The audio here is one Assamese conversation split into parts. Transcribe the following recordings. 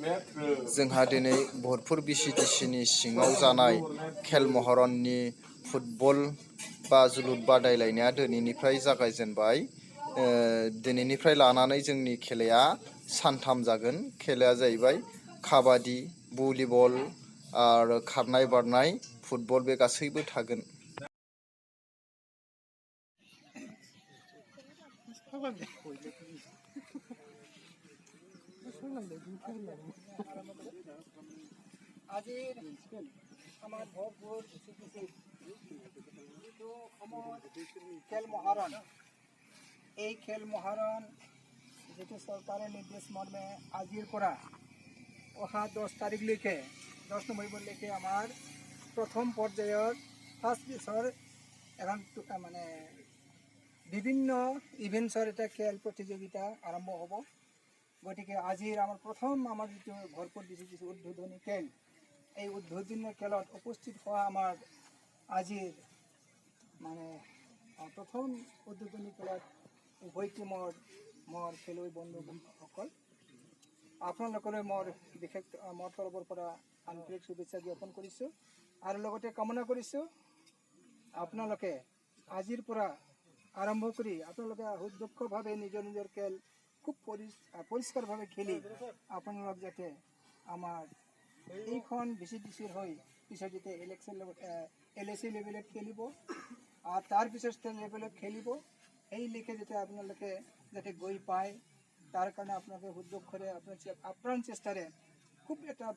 जोंहा दिनै भरतपुर बिसिडिसिनि सिङाव जानाय खेल महरननि फुटबल बा जोलुर बादायलायनाया दिनैनिफ्राय जागायजेनबाय। दिनैनिफ्राय लानानै जोंनि खेलाया सानथाम जागोन। खेलाया जाहैबाय काबादि, भलिबल आरो खारनाय बारनाय, फुटबल बे गासैबो थागोन। আজিৰ আমাৰ ভৰতপুৰ খেল মহাৰণ, এই খেল মহাৰণ যিটো চৰকাৰৰ নিৰ্দেশ মৰ্মে আজিৰ পৰা অহা 10 তাৰিখলৈকে 10 নৱেম্বৰলৈকে আমাৰ প্ৰথম পৰ্যায়ৰ ফাৰ্ষ্ট বেচৰ এখন মানে বিভিন্ন ইভেণ্টছৰ এটা খেল প্ৰতিযোগিতা আৰম্ভ হ'ব। গতিকে আজিৰ আমাৰ প্ৰথম আমাৰ যিটো ভৰতপুৰ বিচিডিচি উদ্বোধনী খেল, এই উদ্বোধনী খেলত উপস্থিত হোৱা আমাৰ আজিৰ মানে প্ৰথম উদ্বোধনী খেলত উভয় টিমৰ মোৰ খেলুৱৈ বন্ধুসকল, আপোনালোকলৈ মোৰ বিশেষ মোৰ তৰফৰ পৰা আন্তৰিক শুভেচ্ছা জ্ঞাপন কৰিছোঁ আৰু লগতে কামনা কৰিছোঁ আপোনালোকে আজিৰ পৰা আৰম্ভ কৰি আপোনালোকে সুদক্ষভাৱে নিজৰ নিজৰ খেল খুব পৰিষ্কাৰভাৱে খেলি আপোনালোক যাতে আমাৰ এইখন বিচিডিচিৰ হৈ পিছত যেতিয়া ইলেকশ্যন LAC লেভেলত খেলিব আৰু তাৰপিছত ষ্টেট লেভেলত খেলিব, এই লেখে যাতে আপোনালোকে যাতে গৈ পায়, তাৰ কাৰণে আপোনালোকে সুদক্ষৰে আপ্ৰাণ চেষ্টাৰে খুব এটা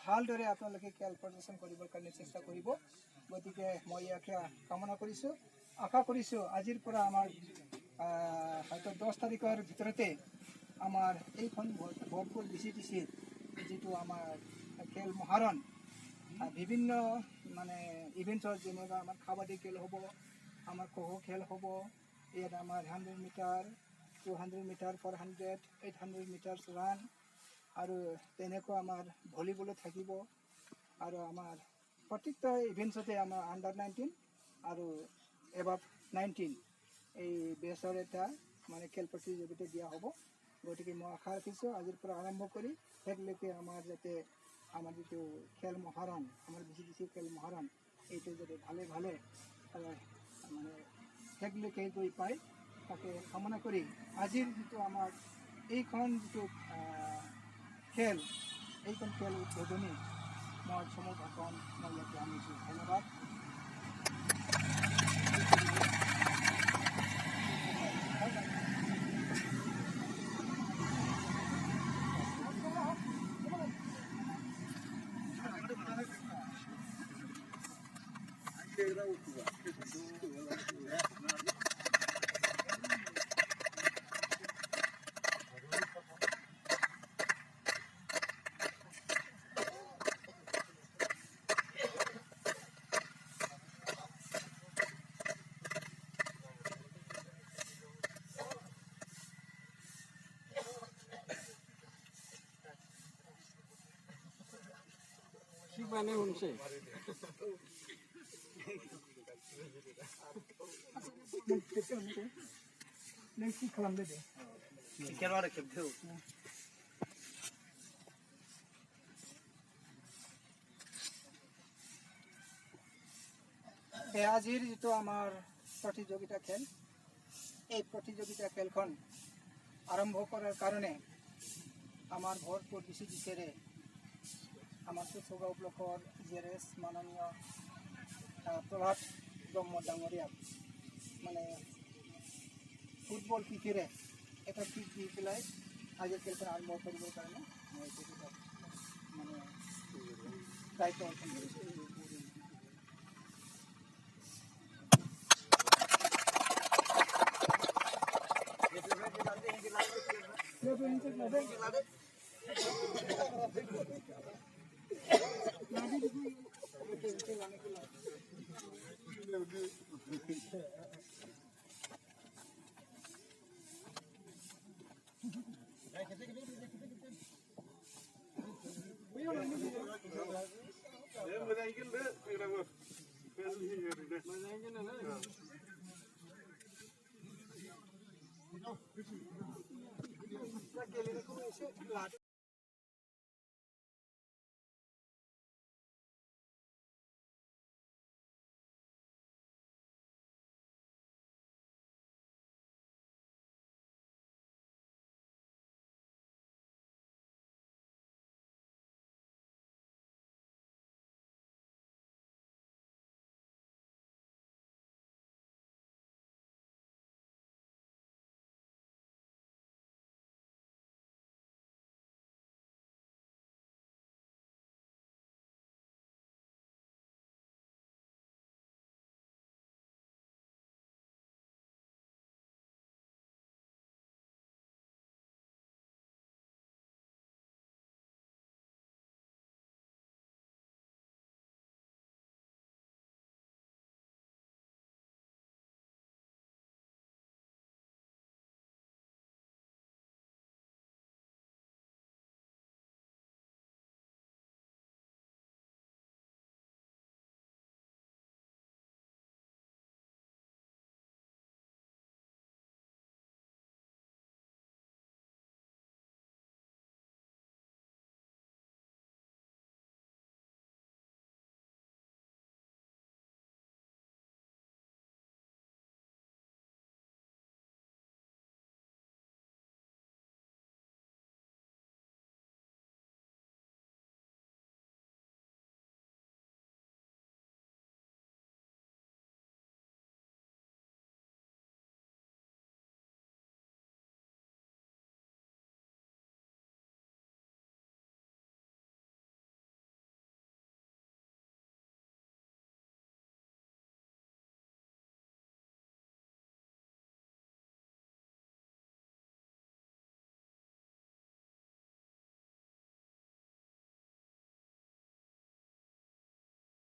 ভালদৰে আপোনালোকে খেল প্ৰদৰ্শন কৰিবৰ কাৰণে চেষ্টা কৰিব। গতিকে মই ইয়াকে কামনা কৰিছোঁ, আশা কৰিছোঁ আজিৰ পৰা আমাৰ হয়তো 10 তাৰিখৰ ভিতৰতে আমাৰ এইখন ভৰতপুৰ বিচিডিচিৰ যিটো আমাৰ খেল মহাৰণ বিভিন্ন মানে ইভেণ্টছৰ যেনেকুৱা আমাৰ কাবাডী খেল হ'ব, আমাৰ খো খেল হ'ব, ইয়াত আমাৰ 100 মিটাৰ, 200 মিটাৰ, 400, 800 মিটাৰছ ৰান আৰু তেনেকুৱা আমাৰ ভলীবলো থাকিব আৰু আমাৰ প্ৰত্যেকটা ইভেণ্টছতে আমাৰ আণ্ডাৰ-19 আৰু এবাভ 19 এই বেচৰ এটা মানে খেল প্ৰতিযোগিতা দিয়া হ'ব। গতিকে মই আশা ৰাখিছোঁ আজিৰ পৰা আৰম্ভ কৰি শেষলৈকে আমাৰ যাতে আমাৰ যিটো খেল মহাৰণ, আমাৰ বিচিডিচি খেল মহাৰণ, এইটো যাতে ভালে ভালে মানে শেষলৈকে গৈ পায় তাকে কামনা কৰি আজিৰ যিটো আমাৰ এইখন যিটো খেল, এইখন খেল উদ্বোধনী মই চমু ভাষণ মই ইয়াতে আনিছোঁ। ধন্যবাদ। Mana unse? Nanti kalam deh. Ikan ada kebel. আজিৰ যিটো আমাৰ প্ৰতিযোগিতা খেল, এই প্ৰতিযোগিতা খেলখন আৰম্ভ কৰাৰ কাৰণে আমাৰ ভৰতপুৰ বিচিডিচিৰে আমাৰ কুচগাঁও ব্লকৰ GRS মাননীয় প্ৰভাত ব্ৰহ্ম ডাঙৰীয়াক মানে ফুটবল কিকেৰে এটা কিক দি পেলাই আজিৰ খেলখন আৰম্ভ কৰিবৰ কাৰণে মই মানে দায়িত্ব অৰ্পণ কৰিছোঁ।